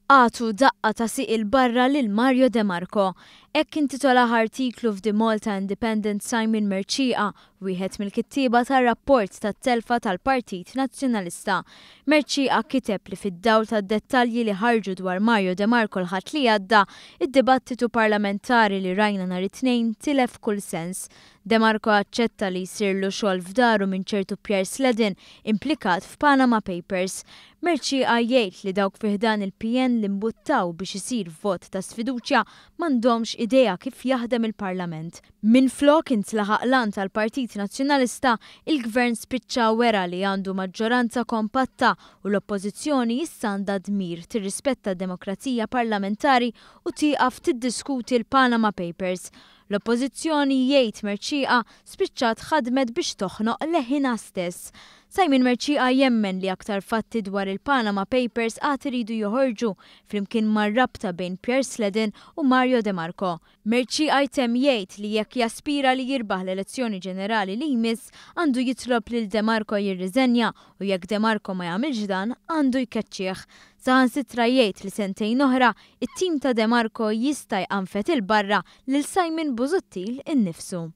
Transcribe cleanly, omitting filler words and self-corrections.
Għatu daqqa ta' siq il-barra lil Mario De Marco. Ek intitola artiklu f'The Malta Independent Simon Merċieqa, wieħed mill-kittieba tar-rapport tat-telfa tal-Partit Nazzjonalista. Merċieqa kiteb li fid-dawl tad-dettalji li ħarġu dwar Mario De Marco l-ħadd li għadda, id-dibattitu parlamentari li rajna nhar it-tnejn tilef kull sens. De Marco aċċetta li jsirlu xogħol f'daru minn ċertu Pierre Sledden implikat f'Panama Papers. Merċieqa jgħid li dawk fih dan il-PN li mbuttaw biex isir vot ta' sfiduċja m'għandhomx idea kif jaħdem il-Parlament. Minflok intlaħaq lan tal-Partit Nazzjonalista, il-Gvern spiċċa wera li għandu maġġoranza kompatta u l-Oppożizzjoni issa għandha dmir tirrispetta d-demokrazija parlamentari u tieqaf tiddiskuti l-Panama Papers. L-Oppożizzjoni jgħid Merċieqa spiċċat ħadmet biex toħnoq leħinha stess. Simon Merċieqa jemmen li aktar fatti dwar il-Panama Papers għad iridu joħorġu flimkien mar-rabta bejn Pierre Sledden u Mario De Marco. Merċieqa jtemm jgħid li jekk jaspira li jirbaħ l-elezzjoni ġenerali li jmiss għandu jitlob lil De Marco jirriżenja u jekk De Marco ma jagħmilx dan għandu jkeċċih. Saħansitra jgħid li sentejn oħra it-tim ta' De Marco jista' jqanfet il-barra lil Simon Busuttil innifsu.